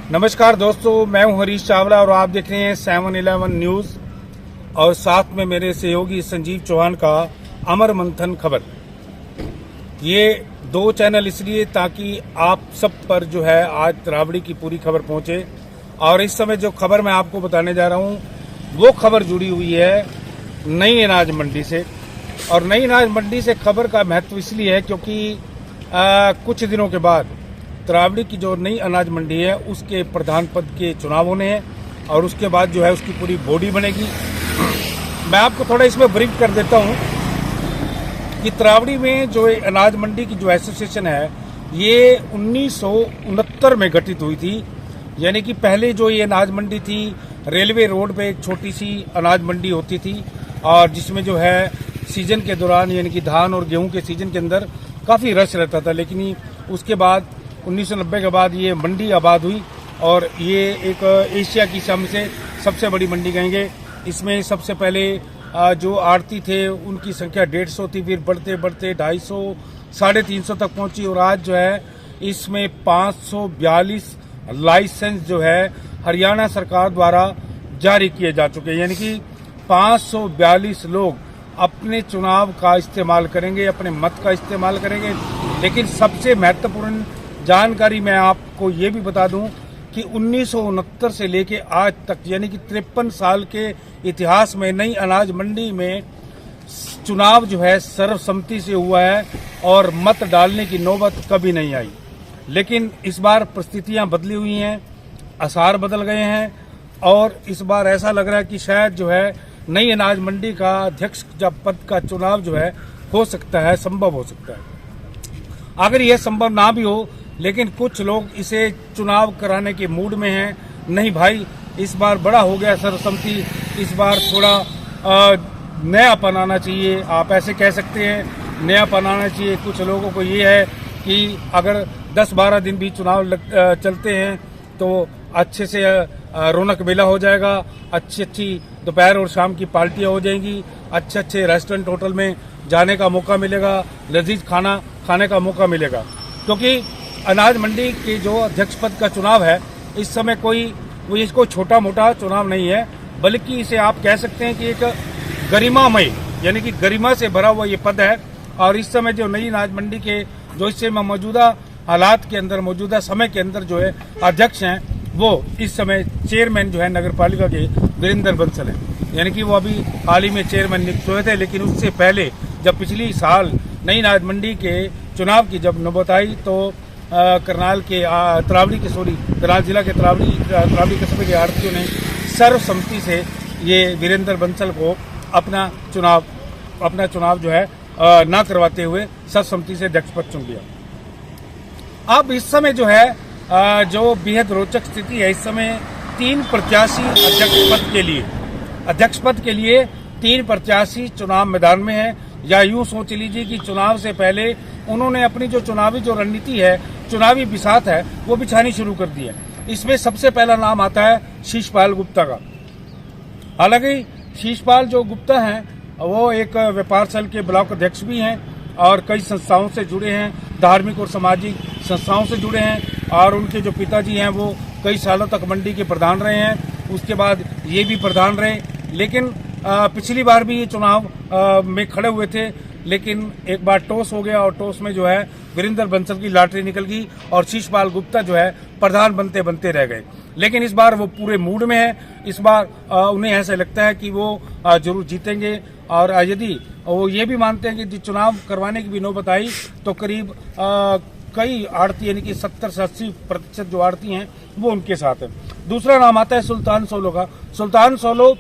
नमस्कार दोस्तों, मैं हूं हरीश चावला और आप देख रहे हैं 7-11 न्यूज और साथ में मेरे सहयोगी संजीव चौहान का अमर मंथन खबर। ये दो चैनल इसलिए ताकि आप सब पर जो है आज तरावड़ी की पूरी खबर पहुंचे। और इस समय जो खबर मैं आपको बताने जा रहा हूं वो खबर जुड़ी हुई है नई अनाज मंडी से। और नई अनाज मंडी से खबर का महत्व इसलिए है क्योंकि कुछ दिनों के बाद तरावड़ी की जो नई अनाज मंडी है उसके प्रधान पद के चुनाव होने हैं और उसके बाद जो है उसकी पूरी बॉडी बनेगी। मैं आपको थोड़ा इसमें ब्रीफ कर देता हूं कि तरावड़ी में जो अनाज मंडी की जो एसोसिएशन है ये 1969 में गठित हुई थी। यानी कि पहले जो ये अनाज मंडी थी रेलवे रोड पे एक छोटी सी अनाज मंडी होती थी और जिसमें जो है सीजन के दौरान यानी कि धान और गेहूं के सीजन के अंदर काफ़ी रश रहता था। लेकिन उसके बाद 1990 के बाद ये मंडी आबाद हुई और ये एक एशिया की सबसे बड़ी मंडी कहेंगे। इसमें सबसे पहले जो आड़ती थे उनकी संख्या 150 थी, फिर बढ़ते बढ़ते 250, 350 तक पहुंची और आज जो है इसमें 542 लाइसेंस जो है हरियाणा सरकार द्वारा जारी किए जा चुके हैं। यानी कि 542 लोग अपने चुनाव का इस्तेमाल करेंगे, अपने मत का इस्तेमाल करेंगे। लेकिन सबसे महत्वपूर्ण जानकारी मैं आपको ये भी बता दूं कि 1969 से लेके आज तक यानी कि 53 साल के इतिहास में नई अनाज मंडी में चुनाव जो है सर्वसम्मति से हुआ है और मत डालने की नौबत कभी नहीं आई। लेकिन इस बार परिस्थितियां बदली हुई हैं, आसार बदल गए हैं और इस बार ऐसा लग रहा है कि शायद जो है नई अनाज मंडी का अध्यक्ष पद का चुनाव जो है हो सकता है, संभव हो सकता है। अगर यह संभव ना भी हो लेकिन कुछ लोग इसे चुनाव कराने के मूड में हैं। नहीं भाई, इस बार बड़ा हो गया सर्वसम्मति, इस बार थोड़ा नयापन आना चाहिए, आप ऐसे कह सकते हैं, नयापन आना चाहिए। कुछ लोगों को ये है कि अगर 10-12 दिन भी चुनाव चलते हैं तो अच्छे से रौनक मेला हो जाएगा, अच्छी दोपहर और शाम की पार्टियां हो जाएंगी, अच्छे रेस्टोरेंट होटल में जाने का मौका मिलेगा, लजीज खाना खाने का मौका मिलेगा। क्योंकि अनाज मंडी के जो अध्यक्ष पद का चुनाव है इस समय इसको छोटा मोटा चुनाव नहीं है, बल्कि इसे आप कह सकते हैं कि एक गरिमामय यानी कि गरिमा से भरा हुआ ये पद है। और इस समय जो नई अनाज मंडी के जो इस समय मौजूदा हालात के अंदर, मौजूदा समय के अंदर जो है अध्यक्ष हैं वो इस समय चेयरमैन जो है नगर पालिका के वीरेंद्र बंसल हैं। यानी कि वो अभी हाल ही में चेयरमैन नियुक्त हुए थे। लेकिन उससे पहले जब पिछली साल नई अनाज मंडी के चुनाव की जब नौबत आई तो करनाल जिला के तरावड़ी कस्बे के आड़तियों ने सर्वसम्मति से ये वीरेंद्र बंसल को अपना चुनाव जो है ना करवाते हुए सर्वसम्मति से अध्यक्ष पद चुन लिया। अब इस समय जो है जो बेहद रोचक स्थिति है, इस समय 3 प्रत्याशी अध्यक्ष पद के लिए 3 प्रत्याशी चुनाव मैदान में हैं। या यूं सोच लीजिए कि चुनाव से पहले उन्होंने अपनी जो चुनावी जो रणनीति है, चुनावी बिसात है, वो बिछानी शुरू कर दी है। इसमें सबसे पहला नाम आता है शीशपाल गुप्ता का। हालांकि शीशपाल जो गुप्ता हैं वो एक व्यापार संघ के ब्लॉक अध्यक्ष भी हैं और कई संस्थाओं से जुड़े हैं, धार्मिक और सामाजिक संस्थाओं से जुड़े हैं। और उनके जो पिताजी हैं वो कई सालों तक मंडी के प्रधान रहे हैं, उसके बाद ये भी प्रधान रहे। लेकिन पिछली बार भी ये चुनाव में खड़े हुए थे, लेकिन एक बार टॉस हो गया और टॉस में जो है वीरेंद्र बंसल की लॉटरी निकल गई और शीशपाल गुप्ता जो है प्रधान बनते बनते रह गए। लेकिन इस बार वो पूरे मूड में है, इस बार उन्हें ऐसा लगता है कि वो जरूर जीतेंगे। और यदि वो ये भी मानते हैं कि चुनाव करवाने की भी नौबत आई तो करीब कई आड़ती यानी कि 70 से 80% जो आड़ती हैं वो उनके साथ है। दूसरा नाम आता है सुल्तान सोलो का। सुल्तान सोलो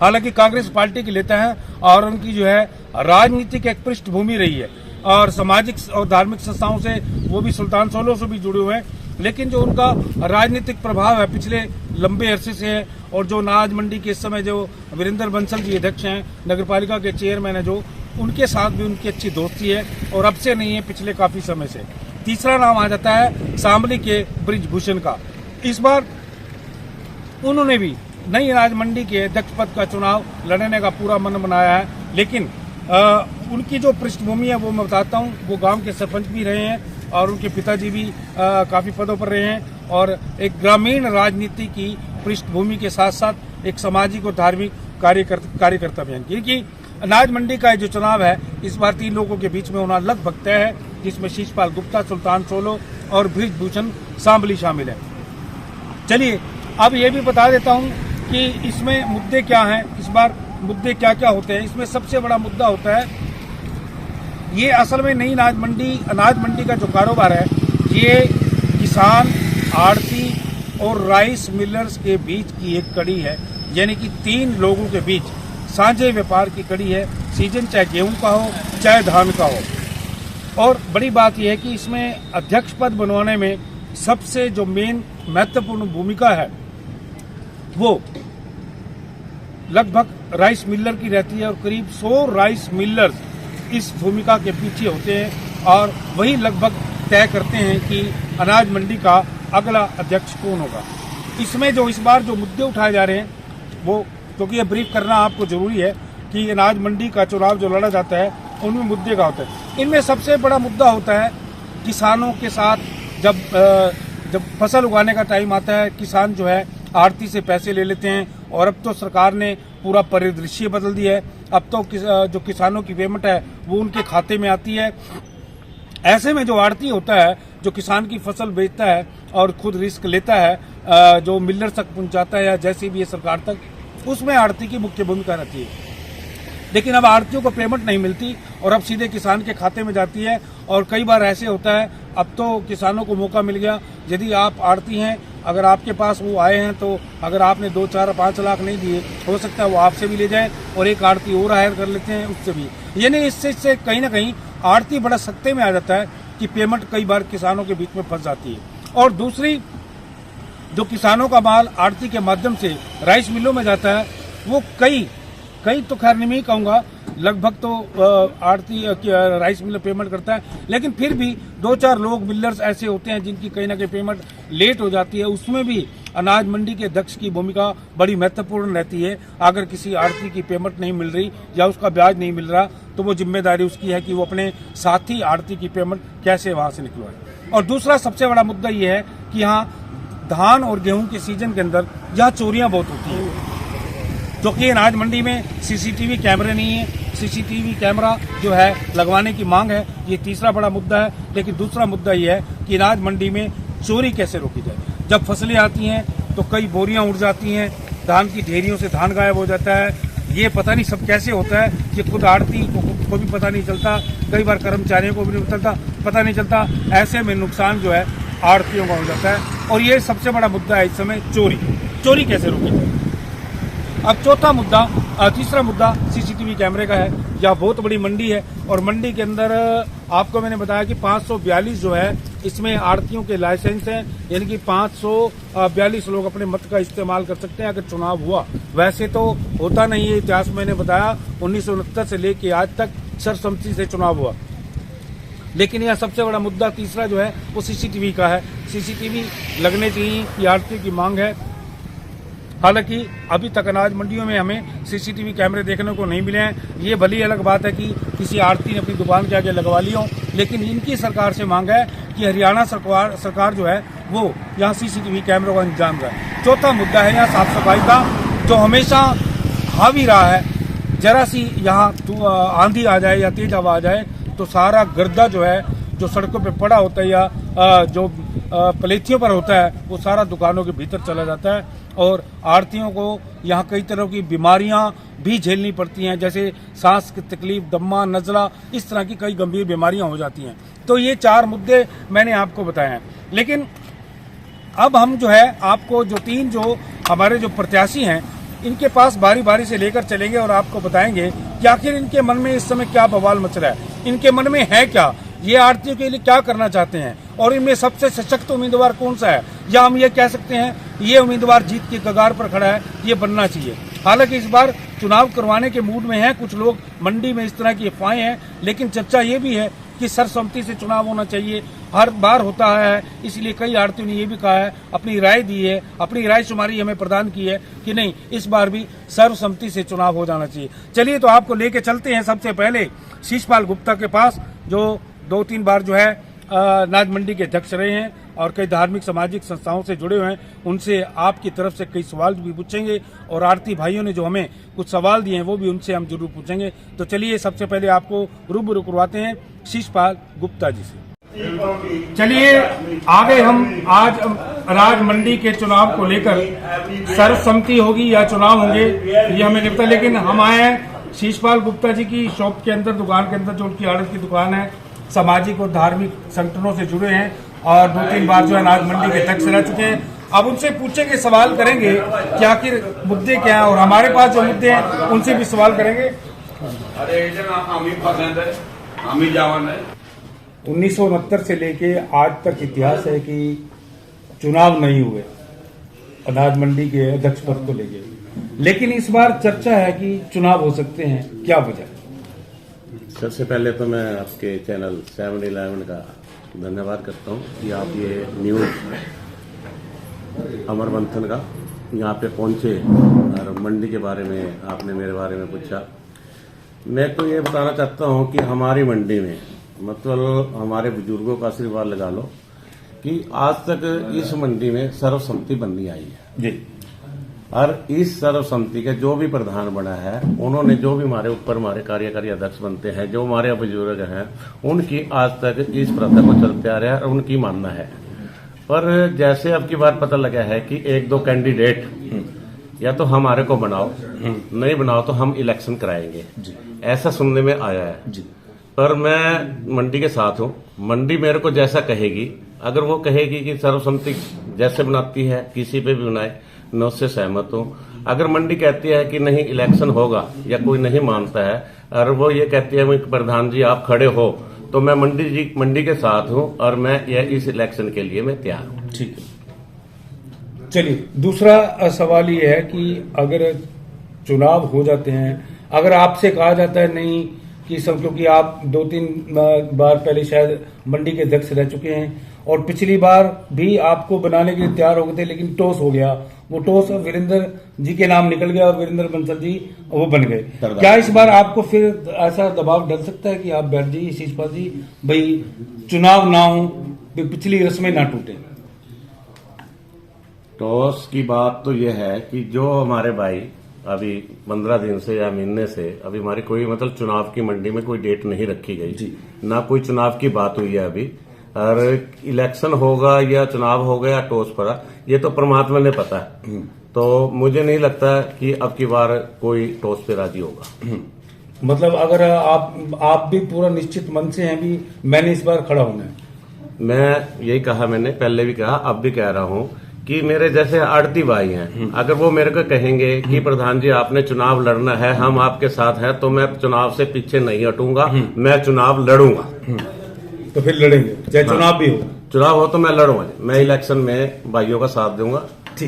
हालांकि कांग्रेस पार्टी के नेता हैं और उनकी जो है राजनीतिक एक पृष्ठभूमि रही है और सामाजिक और धार्मिक संस्थाओं से वो भी सुल्तान सोलो से भी जुड़े हुए हैं। लेकिन जो उनका राजनीतिक प्रभाव है पिछले लंबे अरसे से है और जो अनाज मंडी के इस समय जो वीरेंद्र बंसल जी अध्यक्ष हैं, नगर पालिका के चेयरमैन है, जो उनके साथ भी उनकी अच्छी दोस्ती है और अब से नहीं है, पिछले काफी समय से। तीसरा नाम आ जाता है शामली के बृजभूषण का। इस बार उन्होंने भी नई अनाज मंडी के अध्यक्ष पद का चुनाव लड़ने का पूरा मन बनाया है। लेकिन उनकी जो पृष्ठभूमि है वो मैं बताता हूँ, वो गांव के सरपंच भी रहे हैं और उनके पिताजी भी काफ़ी पदों पर रहे हैं और एक ग्रामीण राजनीति की पृष्ठभूमि के साथ साथ एक सामाजिक और धार्मिक कार्यकर्ता भी हैं। क्योंकि अनाज मंडी का जो चुनाव है इस बार 3 लोगों के बीच में होना लगभग तय है, जिसमें शीशपाल गुप्ता, सुल्तान सोलो और बृजभूषण सांबली शामिल है। चलिए अब ये भी बता देता हूँ कि इसमें मुद्दे क्या हैं, इस बार मुद्दे क्या क्या होते हैं। इसमें सबसे बड़ा मुद्दा होता है, ये असल में नई अनाज मंडी का जो कारोबार है ये किसान, आड़ती और राइस मिलर्स के बीच की एक कड़ी है, यानी कि 3 लोगों के बीच साझे व्यापार की कड़ी है। सीजन चाहे गेहूं का हो चाहे धान का हो। और बड़ी बात यह है कि इसमें अध्यक्ष पद बनवाने में सबसे जो मेन महत्वपूर्ण भूमिका है वो लगभग राइस मिलर की रहती है और करीब 100 राइस मिलर्स इस भूमिका के पीछे होते हैं और वही लगभग तय करते हैं कि अनाज मंडी का अगला अध्यक्ष कौन होगा। इसमें जो इस बार जो मुद्दे उठाए जा रहे हैं वो, क्योंकि ये ब्रीफ करना आपको जरूरी है कि अनाज मंडी का चुनाव जो लड़ा जाता है उनमें मुद्दे का होता है। इनमें सबसे बड़ा मुद्दा होता है किसानों के साथ जब फसल उगाने का टाइम आता है, किसान जो है आड़ती से पैसे ले लेते हैं और अब तो सरकार ने पूरा परिदृश्य बदल दिया है। अब तो जो किसानों की पेमेंट है वो उनके खाते में आती है। ऐसे में जो आड़ती होता है, जो किसान की फसल बेचता है और खुद रिस्क लेता है, जो मिलर तक पहुंचाता है या जैसे भी ये सरकार तक, उसमें आड़ती की मुख्य भूमिका रहती है। लेकिन अब आड़तियों को पेमेंट नहीं मिलती और अब सीधे किसान के खाते में जाती है। और कई बार ऐसे होता है, अब तो किसानों को मौका मिल गया, यदि आप आड़ती हैं, अगर आपके पास वो आए हैं तो अगर आपने 2, 4, 5 लाख नहीं दिए, हो सकता है वो आपसे भी ले जाए और एक आड़ती और हायर कर लेते हैं उससे भी। यानी इससे कहीं ना कहीं आड़ती बड़ा सत्ते में आ जाता है कि पेमेंट कई बार किसानों के बीच में फंस जाती है। और दूसरी, जो किसानों का माल आड़ती के माध्यम से राइस मिलों में जाता है, वो कई तो खैर नहीं कहूँगा, लगभग तो आड़ती राइस मिलर पेमेंट करता है, लेकिन फिर भी 2-4 लोग मिलर्स ऐसे होते हैं जिनकी कहीं ना कहीं पेमेंट लेट हो जाती है। उसमें भी अनाज मंडी के अध्यक्ष की भूमिका बड़ी महत्वपूर्ण रहती है। अगर किसी आड़ती की पेमेंट नहीं मिल रही या उसका ब्याज नहीं मिल रहा तो वो जिम्मेदारी उसकी है कि वो अपने साथी आड़ती की पेमेंट कैसे वहाँ से निकलवाए। और दूसरा सबसे बड़ा मुद्दा ये है कि यहाँ धान और गेहूं के सीजन के अंदर यहाँ चोरियाँ बहुत होती हैं, क्योंकि अनाज मंडी में सीसीटीवी कैमरे नहीं है। सीसीटीवी कैमरा जो है लगवाने की मांग है, ये तीसरा बड़ा मुद्दा है। लेकिन दूसरा मुद्दा ये है कि अनाज मंडी में चोरी कैसे रोकी जाए। जब फसलें आती हैं तो कई बोरियां उड़ जाती हैं, धान की ढेरियों से धान गायब हो जाता है। ये पता नहीं सब कैसे होता है, ये खुद आड़ती को भी पता नहीं चलता, कई बार कर्मचारियों को भी पता नहीं चलता। ऐसे में नुकसान जो है आड़तियों का हो जाता है। और ये सबसे बड़ा मुद्दा है इस समय, चोरी कैसे रोकी जाए। अब तीसरा मुद्दा सीसीटीवी कैमरे का है। यह बहुत बड़ी मंडी है और मंडी के अंदर आपको मैंने बताया कि 542 जो है इसमें आड़तियों के लाइसेंस हैं, यानी कि 542 लोग अपने मत का इस्तेमाल कर सकते हैं अगर चुनाव हुआ। वैसे तो होता नहीं है, इतिहास मैंने बताया 1969 से लेके आज तक सर्वसम्मति से चुनाव हुआ। लेकिन यह सबसे बड़ा मुद्दा तीसरा जो है वो सीसीटीवी का है। सीसीटीवी लगने चाहिए कि आड़तियों की मांग है। हालांकि अभी तक अनाज मंडियों में हमें सीसीटीवी कैमरे देखने को नहीं मिले हैं। ये भली अलग बात है कि किसी आड़ती ने अपनी दुकान के आगे लगवा ली हो, लेकिन इनकी सरकार से मांग है कि हरियाणा सरकार जो है वो यहाँ सीसीटीवी कैमरों का इंतजाम करे। चौथा मुद्दा है यहाँ साफ सफाई का, जो हमेशा हावी रहा है। जरा सी यहाँ आंधी आ जाए या तेज हवा आ जाए तो सारा गर्दा जो है, जो सड़कों पे पड़ा होता है या जो पलेथियों पर होता है, वो सारा दुकानों के भीतर चला जाता है। और आड़तियों को यहाँ कई तरह की बीमारियां भी झेलनी पड़ती हैं, जैसे सांस की तकलीफ, दम्मा, नज़ला, इस तरह की कई गंभीर बीमारियां हो जाती हैं। तो ये 4 मुद्दे मैंने आपको बताए हैं। लेकिन अब हम जो है आपको जो 3 जो हमारे जो प्रत्याशी हैं इनके पास बारी बारी से लेकर चलेंगे और आपको बताएंगे कि आखिर इनके मन में इस समय क्या बवाल मच रहा है, इनके मन में है क्या, ये आड़तियों के लिए क्या करना चाहते हैं और इनमें सबसे सशक्त उम्मीदवार कौन सा है, या हम ये कह सकते हैं ये उम्मीदवार जीत की कगार पर खड़ा है, ये बनना चाहिए। हालांकि इस बार चुनाव करवाने के मूड में हैं कुछ लोग, मंडी में इस तरह की अफवाहें हैं, लेकिन चर्चा ये भी है कि सर्वसम्मति से चुनाव होना चाहिए। हर बार होता है, इसलिए कई आड़तियों ने ये भी कहा है, अपनी राय दी है, अपनी राय शुमारी हमें प्रदान की है कि नहीं, इस बार भी सर्वसम्मति से चुनाव हो जाना चाहिए। चलिए तो आपको लेके चलते हैं सबसे पहले शीशपाल गुप्ता के पास, जो 2-3 बार जो है अनाज मंडी के अध्यक्ष रहे हैं और कई धार्मिक सामाजिक संस्थाओं से जुड़े हुए हैं। उनसे आपकी तरफ से कई सवाल भी पूछेंगे और आरती भाइयों ने जो हमें कुछ सवाल दिए हैं वो भी उनसे हम जरूर पूछेंगे। तो चलिए सबसे पहले आपको रूबरू करवाते हैं शीशपाल गुप्ता जी से। चलिए आगे हम आज अनाज मंडी के चुनाव को लेकर सर्वसम्मति होगी या चुनाव होंगे ये हमें नहीं पता, लेकिन हम आए हैं शीशपाल गुप्ता जी की शॉप के अंदर, दुकान के अंदर, जो उनकी आड़त की दुकान है। सामाजिक और धार्मिक संगठनों से जुड़े हैं और 2-3 बार जो है अनाज मंडी के अध्यक्ष रह चुके हैं। अब उनसे पूछेंगे, सवाल करेंगे कि आखिर मुद्दे क्या हैं और हमारे पास जो मुद्दे हैं उनसे भी सवाल करेंगे। 1969 से लेके आज तक इतिहास है कि चुनाव नहीं हुए अनाज मंडी के अध्यक्ष पद को लेके, लेकिन इस बार चर्चा है कि चुनाव हो सकते हैं, क्या वजह? सबसे पहले तो मैं आपके चैनल 7-11 का धन्यवाद करता हूं कि आप ये न्यूज़ अमर मंथन का यहाँ पे पहुंचे और मंडी के बारे में आपने मेरे बारे में पूछा। मैं तो ये बताना चाहता हूं कि हमारी मंडी में मतलब हमारे बुजुर्गों का आशीर्वाद लगा लो कि आज तक इस मंडी में सर्वसम्मति बननी आई है जी। और इस सर्वसम्मति के जो भी प्रधान बना है, उन्होंने जो भी हमारे ऊपर हमारे कार्यकारी अध्यक्ष बनते हैं, जो हमारे बुजुर्ग हैं, उनकी आज तक इस प्रथा को चलते आ रहा है और उनकी मानना है। पर जैसे अब की बार पता लगा है कि 1-2 कैंडिडेट या तो हमारे को बनाओ, नहीं बनाओ तो हम इलेक्शन कराएंगे, ऐसा सुनने में आया है जी। पर मैं मंडी के साथ हूँ। मंडी मेरे को जैसा कहेगी, अगर वो कहेगी कि सर्वसम्मति जैसे बनाती है किसी पे भी बनाए, मैं उससे सहमत हूँ। अगर मंडी कहती है कि नहीं इलेक्शन होगा या कोई नहीं मानता है और वो ये कहती है प्रधान जी आप खड़े हो, तो मैं मंडी के साथ हूँ और मैं इस इलेक्शन के लिए मैं तैयार हूँ। ठीक है, चलिए दूसरा सवाल ये है कि अगर चुनाव हो जाते हैं, अगर आपसे कहा जाता है नहीं कि सब, क्योंकि आप 2-3 बार पहले शायद मंडी के अध्यक्ष रह चुके हैं और पिछली बार भी आपको बनाने के लिए तैयार हो गए थे, लेकिन टॉस हो गया, वो टॉस वीरेंद्र जी के नाम निकल गया और वीरेंद्र बंसल जी वो बन गए। क्या इस बार आपको फिर ऐसा दबाव डल सकता है कि आप बैठ जाइए शीशपाल जी, भाई चुनाव ना हो, पिछली रस्में ना टूटे? टॉस की बात तो यह है कि जो हमारे भाई अभी 15 दिन से या महीने से अभी हमारी कोई मतलब चुनाव की मंडी में कोई डेट नहीं रखी गई जी, ना कोई चुनाव की बात हुई है अभी। और इलेक्शन होगा या चुनाव होगा या टॉस पड़ा, ये तो परमात्मा ने पता है। तो मुझे नहीं लगता कि अब की बार कोई टॉस पे राजी होगा। मतलब अगर आप भी पूरा निश्चित मन से हैं भी मैंने इस बार खड़ा होना है? मैं यही कहा, मैंने पहले भी कहा, अब भी कह रहा हूँ कि मेरे जैसे आड़ती भाई हैं, अगर वो मेरे को कहेंगे कि प्रधान जी आपने चुनाव लड़ना है, हम आपके साथ हैं, तो मैं चुनाव से पीछे नहीं हटूंगा, मैं चुनाव लड़ूंगा। तो फिर लड़ेंगे चाहे चुनाव भी हो? चुनाव हो तो मैं लड़ूंगा, मैं इलेक्शन में भाइयों का साथ दूंगा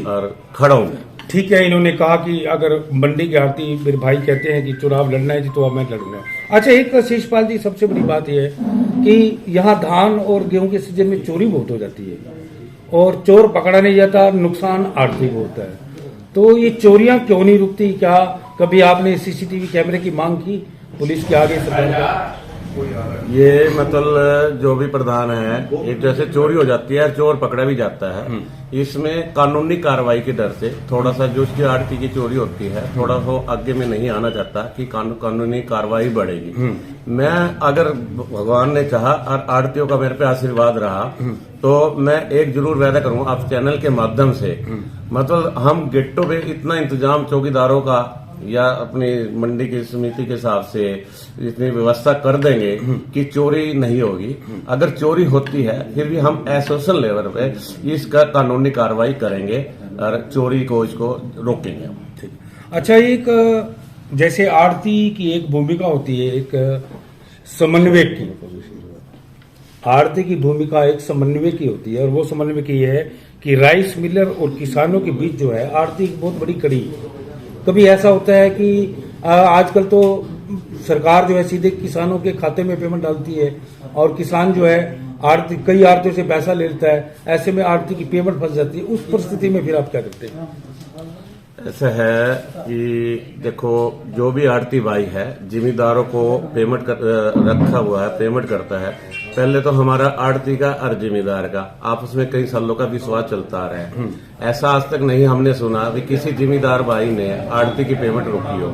और खड़ा हूँ। ठीक है, इन्होंने कहा कि अगर मंडी के आरती मेरे भाई कहते हैं कि चुनाव लड़ना है जी तो अब मैं लड़ूंगा। अच्छा, एक शीशपाल जी सबसे बड़ी बात यह है कि यहाँ धान और गेहूं के सीजन में चोरी बहुत हो जाती है और चोर पकड़ा नहीं जाता, नुकसान आर्थिक होता है। तो ये चोरियां क्यों नहीं रुकती? क्या कभी आपने सीसीटीवी कैमरे की मांग की पुलिस के आगे? ये मतलब जो भी प्रधान है, एक जैसे चोरी हो जाती है, चोर पकड़ा भी जाता है, इसमें कानूनी कार्रवाई के डर से थोड़ा सा जो उसकी आड़ती की चोरी होती है, थोड़ा वो आगे में नहीं आना चाहता कि कानूनी कार्रवाई बढ़ेगी। मैं अगर भगवान ने चाहा और आड़तियों का मेरे पे आशीर्वाद रहा तो मैं एक जरूर वादा करूंगा आप चैनल के माध्यम से, मतलब हम गेटों पे इतना इंतजाम चौकीदारों का या अपनी मंडी की समिति के हिसाब से इतनी व्यवस्था कर देंगे कि चोरी नहीं होगी। अगर चोरी होती है फिर भी हम एसोसिएशन लेवल पे इसका कानूनी कार्रवाई करेंगे और चोरी को इसको रोकेंगे हम। ठीक। अच्छा, एक जैसे आड़ती की एक भूमिका होती है एक समन्वय की, आड़ती की भूमिका एक समन्वय की होती है और वो समन्वय की है कि राइस मिलर और किसानों के बीच जो है आड़ती की बहुत बड़ी कड़ी। कभी ऐसा होता है कि आजकल तो सरकार जो है सीधे किसानों के खाते में पेमेंट डालती है और किसान जो है आड़ती कई आड़तियों से पैसा ले लेता है, ऐसे में आड़ती की पेमेंट फंस जाती है। उस परिस्थिति में फिर आप क्या करते हैं? ऐसा है कि देखो, जो भी आड़ती भाई है जिम्मेदारों को पेमेंट रखा हुआ है, पेमेंट करता है, पहले तो हमारा आड़ती का और जिम्मेदार का आपस में कई सालों का विश्वास चलता आ रहा है। ऐसा आज तक नहीं हमने सुना कि किसी जिम्मेदार भाई ने आड़ती की पेमेंट रोकी हो।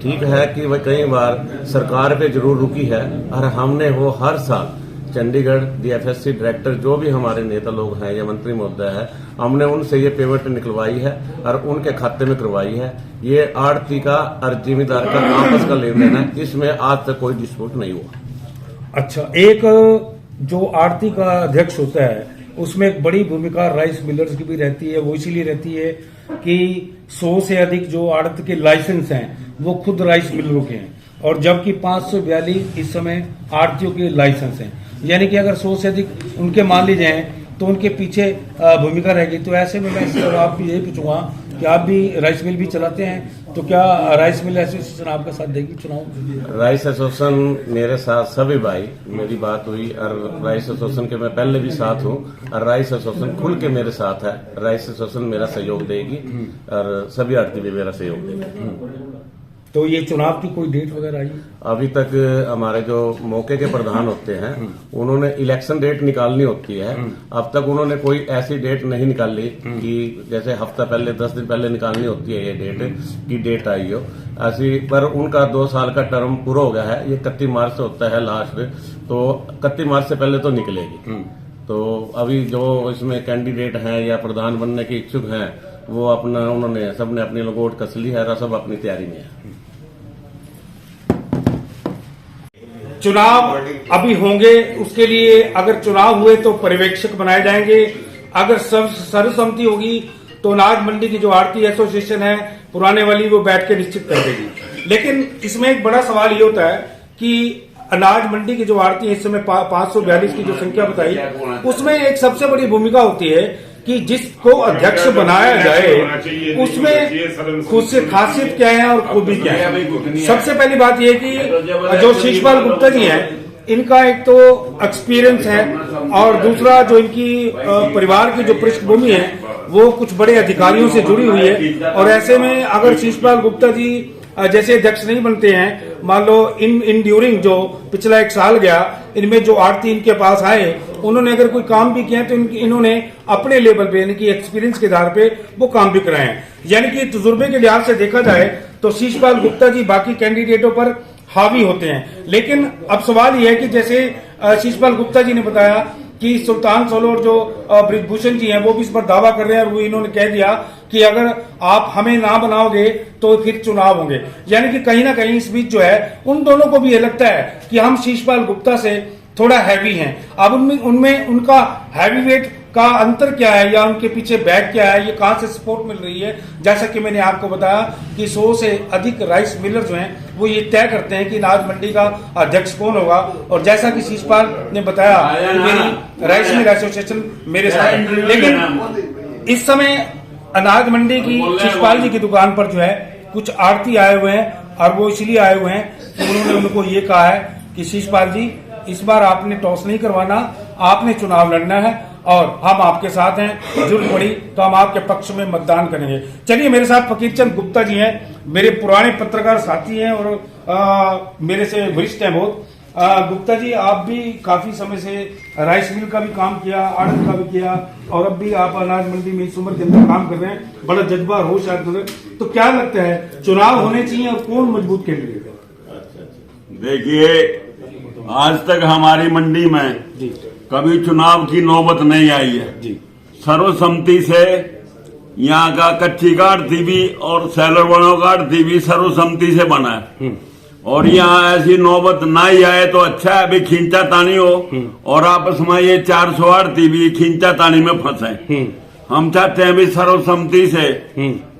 ठीक है कि वह कई बार सरकार पे जरूर रुकी है और हमने वो हर साल चंडीगढ़ DFSC डायरेक्टर जो भी हमारे नेता लोग हैं या मंत्री महोदय है, हमने उनसे ये पेमेंट निकलवाई है और उनके खाते में करवाई है। ये आड़ती का और जिम्मेदार का आपस का लेन देन है, इसमें आज तक कोई डिस्प्यूट नहीं हुआ। अच्छा, एक जो आड़ती का अध्यक्ष होता है उसमें एक बड़ी भूमिका राइस मिलर्स की भी रहती है। वो इसीलिए रहती है कि 100 से अधिक जो आड़त के लाइसेंस हैं वो खुद राइस मिलरों के हैं, और जबकि 542 इस समय आड़तियों के लाइसेंस हैं। यानी कि अगर 100 से अधिक उनके मान ली जाए तो उनके पीछे भूमिका रहेगी। तो ऐसे में मैं आपको यही पूछूंगा कि आप भी राइस मिल भी चलाते हैं, तो क्या राइस मिल एसोसिएशन आपका साथ देगी चुनाव? राइस एसोसिएशन मेरे साथ सभी भाई, मेरी बात हुई और राइस एसोसिएशन के मैं पहले भी साथ हूँ और राइस एसोसिएशन खुल के मेरे साथ है। राइस एसोसिएशन मेरा सहयोग देगी और सभी आड़ती भी मेरा सहयोग देगी। तो ये चुनाव की कोई डेट वगैरह आई? अभी तक हमारे जो मौके के प्रधान होते हैं उन्होंने इलेक्शन डेट निकालनी होती है। अब तक उन्होंने कोई ऐसी डेट नहीं निकाली कि जैसे हफ्ता पहले 10 दिन पहले निकालनी होती है ये डेट की डेट आई हो ऐसी, पर उनका 2 साल का टर्म पूरा हो गया है। ये 31 मार्च से होता है लास्ट, तो 31 मार्च से पहले तो निकलेगी। तो अभी जो इसमें कैंडिडेट हैं या प्रधान बनने के इच्छुक हैं वो अपना उन्होंने सबने अपनी लगोट कस ली है और सब अपनी तैयारी में है। चुनाव अभी होंगे, उसके लिए अगर चुनाव हुए तो पर्यवेक्षक बनाए जाएंगे। अगर सर्वसम्मति होगी तो अनाज मंडी की जो आड़ती एसोसिएशन है पुराने वाली वो बैठ के निश्चित कर देगी। लेकिन इसमें एक बड़ा सवाल ये होता है कि अनाज मंडी की जो आड़ती है इस समय 542 की जो संख्या बताई, उसमें एक सबसे बड़ी भूमिका होती है कि जिसको अध्यक्ष बनाया जाए उसमें खुद से खासियत क्या है और खूबी क्या है। सबसे पहली बात यह कि जो शीशपाल गुप्ता जी हैं इनका एक तो एक्सपीरियंस है, और दूसरा जो इनकी परिवार की जो पृष्ठभूमि है वो कुछ बड़े अधिकारियों से जुड़ी हुई है। और ऐसे में अगर शीशपाल गुप्ता जी जैसे अध्यक्ष नहीं बनते हैं, मान लो इन ड्यूरिंग जो पिछला 1 साल गया इनमें जो आड़ती इनके पास आए उन्होंने अगर कोई काम भी किया तो इन्होंने अपने लेवल पे यानी कि एक्सपीरियंस के आधार पे वो काम भी कराए हैं। यानी कि तजुर्बे के लिहाज से देखा जाए तो शीशपाल गुप्ता जी बाकी कैंडिडेटों पर हावी होते हैं। लेकिन अब सवाल यह है कि जैसे शीशपाल गुप्ता जी ने बताया कि सुल्तान सोलोर जो बृजभूषण जी हैं वो भी इस पर दावा कर रहे हैं, और वो इन्होंने कह दिया कि अगर आप हमें ना बनाओगे तो फिर चुनाव होंगे। यानी कि कहीं ना कहीं इस बीच जो है उन दोनों को भी ये लगता है कि हम शीशपाल गुप्ता से थोड़ा हैवी हैं। अब उनमें उनका हैवी वेट का अंतर क्या है या उनके पीछे बैग क्या है, ये कहां से सपोर्ट मिल रही है? जैसा कि मैंने आपको बताया कि 100 से अधिक राइस मिलर जो हैं वो ये तय करते हैं कि अनाज मंडी का अध्यक्ष कौन होगा। और जैसा कि शीशपाल ने बताया कि मेरी राइस मिल एसोसिएशन मेरे साथ, लेकिन इस समय अनाज मंडी की शीशपाल जी की दुकान पर जो है कुछ आड़ती आए हुए हैं, और वो इसलिए आए हुए हैं कि उन्होंने उनको ये कहा है कि शीशपाल जी इस बार आपने टॉस नहीं करवाना, आपने चुनाव लड़ना है और हम आपके साथ हैं, जरूरत पड़ी तो हम आपके पक्ष में मतदान करेंगे। चलिए, मेरे साथ फकीरचंद गुप्ता जी हैं, मेरे पुराने पत्रकार साथी हैं और मेरे से वरिष्ठ हैं बहुत। गुप्ता जी, आप भी काफी समय से राइस मिल का भी काम किया, आड़त का भी किया, और अब भी आप अनाज मंडी में इस उम्र के अंदर काम कर रहे हैं, बड़ा जज्बा होश है। तो क्या लगता है चुनाव होने चाहिए और कौन मजबूत कैंडिडेट है? देखिए, आज तक हमारी मंडी में जी कभी चुनाव की नौबत नहीं आई है जी। सर्वसम्मति से यहाँ का कच्ची आड़ती भी और सेलर बनों का आड़ती भी सर्वसम्मति से बना है, और यहाँ ऐसी नौबत ना ही आए तो अच्छा है। अभी खींचा तानी हो और आपस में ये 400 आड़ती भी खींचा तानी में फंसे। हम चाहते हैं भी सर्वसम्मति से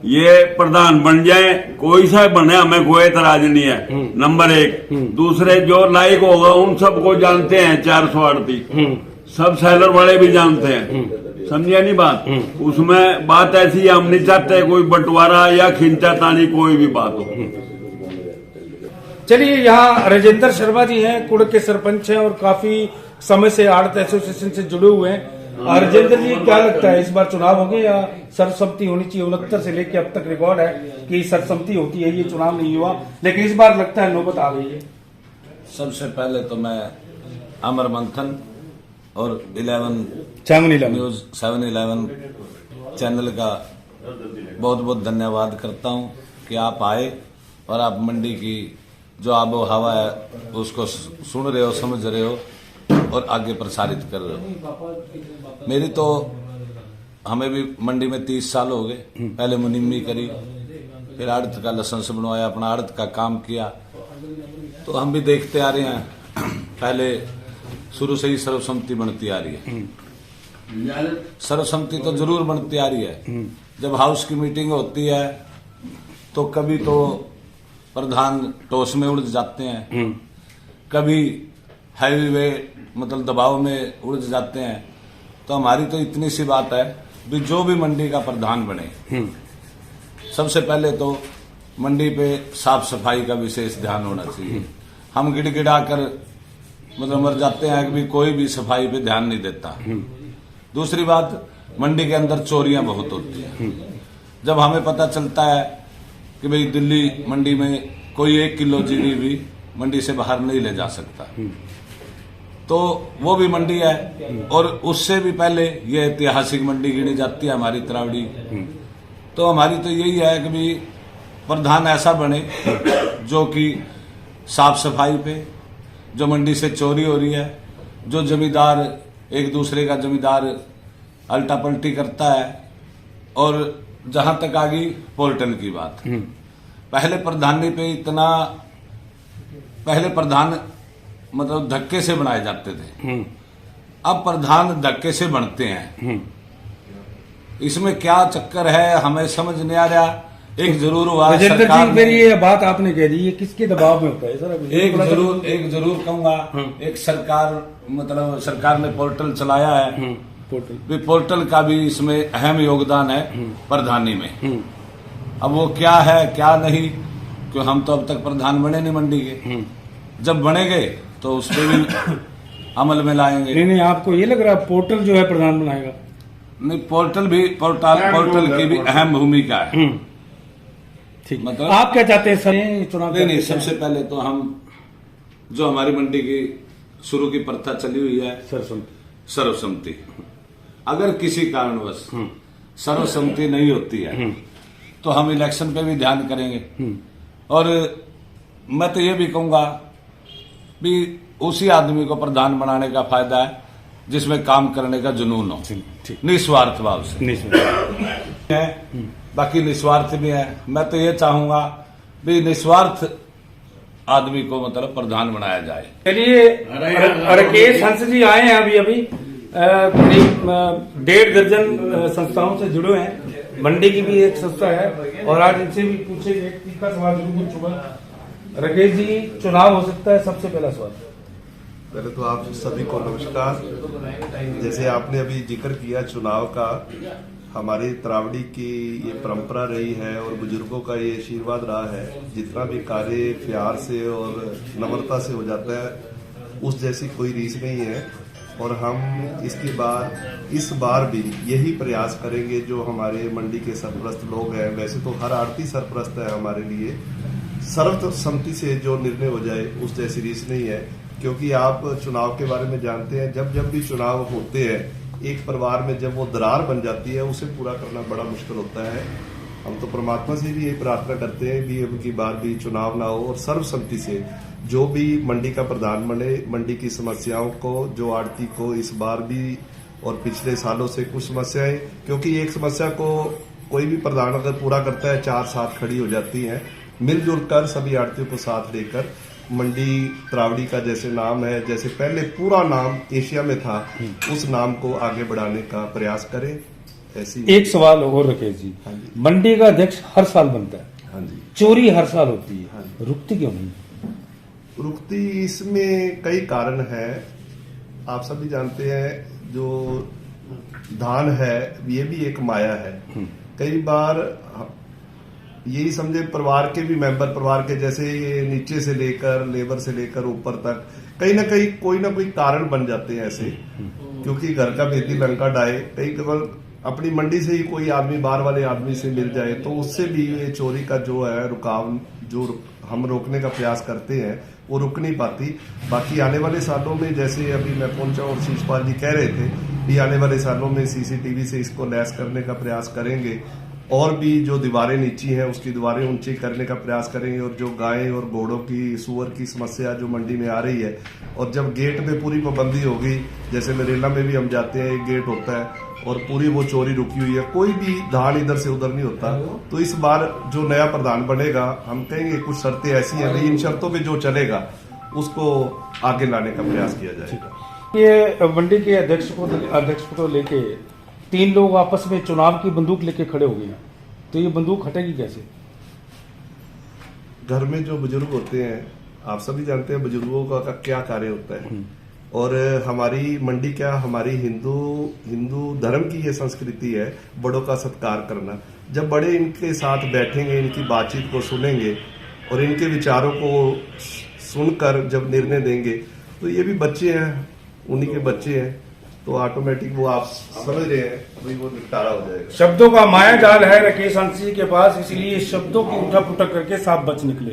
ये प्रधान बन जाए, कोई सा बने, हमें कोई एतराज नहीं है। नंबर 1। दूसरे जो लायक होगा उन सबको जानते हैं, 400 आड़ती सब सेलर वाले भी जानते हैं, समझिए नहीं बात। उसमें बात ऐसी है, हम नहीं चाहते कोई बंटवारा या खींचा तानी कोई भी बात हो। चलिए, यहाँ राजेंद्र शर्मा जी हैं, कुड़ के सरपंच हैं और काफी समय से आड़त एसोसिएशन से जुड़े हुए हैं। राजेंद्र जी, क्या लगता है इस बार चुनाव होंगे या सर्वसम्मति होनी चाहिए? 69 से लेकर अब तक रिकॉर्ड है कि सर्वसम्मति होती है, ये चुनाव नहीं हुआ, लेकिन इस बार लगता है नौबत आ गई है। सबसे पहले तो मैं अमर मंथन और 7-11 न्यूज 7-11 चैनल का बहुत बहुत धन्यवाद करता हूं कि आप आए और आप मंडी की जो आबो हवा है उसको सुन रहे हो, समझ रहे हो और आगे प्रसारित कर रहे हो। मेरी तो हमें भी मंडी में 30 साल हो गए। पहले मुनिम्मी करी, फिर आड़त का लाइसेंस बनवाया, अपना आड़त का काम किया। तो हम भी देखते आ रहे हैं, पहले शुरू से ही सर्वसम्मति बनती आ रही है। सर्वसम्मति तो जरूर बनती आ रही है। जब हाउस की मीटिंग होती है तो कभी तो प्रधान टोस में उड़ जाते हैं, कभी हैवी वे मतलब दबाव में उड़ जाते हैं। तो हमारी तो इतनी सी बात है भी जो भी मंडी का प्रधान बने, सबसे पहले तो मंडी पे साफ सफाई का विशेष ध्यान होना चाहिए। हम गिड़गिड़ा कर मतलब मर जाते हैं कि भी कोई भी सफाई पे ध्यान नहीं देता। दूसरी बात, मंडी के अंदर चोरियां बहुत होती हैं। जब हमें पता चलता है कि भाई दिल्ली मंडी में कोई 1 किलो चीनी भी मंडी से बाहर नहीं ले जा सकता, तो वो भी मंडी है। और उससे भी पहले ये ऐतिहासिक मंडी गिनी जाती है हमारी तरावड़ी। तो हमारी तो यही है कि भी प्रधान ऐसा बने जो कि साफ सफाई पे, जो मंडी से चोरी हो रही है, जो जमींदार एक दूसरे का जमींदार अल्टा पलटी करता है। और जहां तक आ गई पोर्टल की बात, पहले प्रधानी पे इतना, पहले प्रधान मतलब धक्के से बनाए जाते थे, अब प्रधान धक्के से बनते हैं। इसमें क्या चक्कर है हमें समझ नहीं आ रहा। एक जरूर हुआ सरकार, फिर ये बात आपने कह दी, ये किसके दबाव में होता है सर? एक जरूर कहूंगा, एक सरकार मतलब सरकार ने पोर्टल चलाया है, पोर्टल का भी इसमें अहम योगदान है प्रधानी में। अब वो क्या है क्या नहीं, क्यों हम तो अब तक प्रधान बने नहीं मंडी के। जब बनेंगे तो उस पर भी अमल में लाएंगे। नहीं, आपको ये लग रहा है पोर्टल जो है प्रधान बनाएगा? नहीं, पोर्टल की भी अहम भूमिका है। ठीक, मतलब आप क्या चाहते हैं सर चुनाव? नहीं, सबसे पहले तो हम जो हमारी मंडी की शुरू की प्रथा चली हुई है सर्वसम्मति, अगर किसी कारणवश सर्वसम्मति नहीं होती है तो हम इलेक्शन पे भी ध्यान करेंगे। और मैं तो ये भी कहूंगा भी उसी आदमी को प्रधान बनाने का फायदा है जिसमें काम करने का जुनून हो, निस्वार्थ भाव से। बाकी निस्वार्थ भी है। मैं तो ये चाहूंगा भी निस्वार्थ आदमी को मतलब प्रधान बनाया जाए। चलिए, राकेश हंस जी आए हैं अभी करीब 1.5 दर्जन संस्थाओं से जुड़े हैं। मंडी की भी एक संस्था है और आज इनसे भी पूछेंगे, तीखा सवाल जरूर पूछूंगा। राकेश जी, चुनाव हो सकता है, सबसे पहला सवाल। पहले तो आप सभी को नमस्कार। जैसे आपने अभी जिक्र किया चुनाव का, हमारी तरावड़ी की ये परंपरा रही है और बुजुर्गों का ये आशीर्वाद रहा है, जितना भी कार्य प्यार से और नम्रता से हो जाता है उस जैसी कोई रीस नहीं है। और हम इस बार भी यही प्रयास करेंगे, जो हमारे मंडी के सरपरस्त लोग हैं, वैसे तो हर आड़ती सरपरस्त है हमारे लिए, सर्वसम्मति से जो निर्णय हो जाए उस जैसी रीस नहीं है। क्योंकि आप चुनाव के बारे में जानते हैं, जब भी चुनाव होते हैं, एक परिवार में जब वो दरार बन जाती है उसे पूरा करना बड़ा मुश्किल होता है। हम तो परमात्मा से भी यही प्रार्थना करते हैं कि अब की बार भी चुनाव ना हो और सर्वसम्मति से जो भी मंडी का प्रधान बने, मंडी की समस्याओं को, जो आड़ती को इस बार भी और पिछले सालों से कुछ समस्याएं, क्योंकि एक समस्या को कोई भी प्रधान अगर पूरा करता है 4 साथ खड़ी हो जाती हैं। मिलजुल कर सभी आड़तियों को साथ लेकर मंडी तरावड़ी का जैसे नाम है, जैसे पहले पूरा नाम एशिया में था, उस नाम को आगे बढ़ाने का प्रयास करें। ऐसी एक सवाल और राकेश जी, मंडी का अध्यक्ष हर साल बनता है, हाँ जी, चोरी हर साल होती है, रुकती क्यों नहीं? रुकती, इसमें कई कारण है। आप सभी जानते हैं जो धान है ये भी एक माया है। कई बार यही समझे परिवार के भी मेंबर, परिवार के जैसे ये नीचे से लेकर लेबर से लेकर ऊपर तक कहीं ना कहीं कोई ना कोई कारण बन जाते हैं ऐसे, क्योंकि घर का बेटी लंका डाए, कई केवल अपनी मंडी से ही कोई आदमी बाहर वाले आदमी से मिल जाए तो उससे भी ये चोरी का जो है रुकाव जो हम रोकने का प्रयास करते हैं। वो रुक नहीं पाती। बाकी आने वाले सालों में, जैसे अभी मैं पहुंचा और शीशपाल जी कह रहे थे, भी आने वाले सालों में सीसीटीवी से इसको लैस करने का प्रयास करेंगे, और भी जो दीवारें नीची हैं उसकी दीवारें ऊंची करने का प्रयास करेंगे, और जो गाय और घोड़ों की, सुअर की समस्या जो मंडी में आ रही है, और जब गेट पे पूरी पाबंदी होगी, जैसे नरेला में भी हम जाते हैं, एक गेट होता है और पूरी वो चोरी रुकी हुई है, कोई भी धान इधर से उधर नहीं होता। तो इस बार जो नया प्रधान बनेगा, हम कहेंगे कुछ शर्तें ऐसी हैं, भाई इन शर्तों पे जो चलेगा उसको आगे लाने का प्रयास किया जाएगा। ये मंडी के अध्यक्ष को लेके 3 लोग आपस में चुनाव की बंदूक लेके खड़े हो गए हैं, तो ये बंदूक हटेगी कैसे? घर में जो बुजुर्ग होते हैं, आप सभी जानते हैं बुजुर्गों का क्या कार्य होता है, और हमारी मंडी क्या, हमारी हिंदू धर्म की ये संस्कृति है बड़ों का सत्कार करना। जब बड़े इनके साथ बैठेंगे, इनकी बातचीत को सुनेंगे और इनके विचारों को सुनकर जब निर्णय देंगे, तो ये भी बच्चे हैं, उन्हीं के बच्चे हैं, तो ऑटोमेटिक वो आप समझ रहे हैं, भाई वो निपटारा हो जाएगा। शब्दों का माया जाल है राकेश अंशी के पास, इसलिए शब्दों की उठा पुठा करके साफ बच निकले।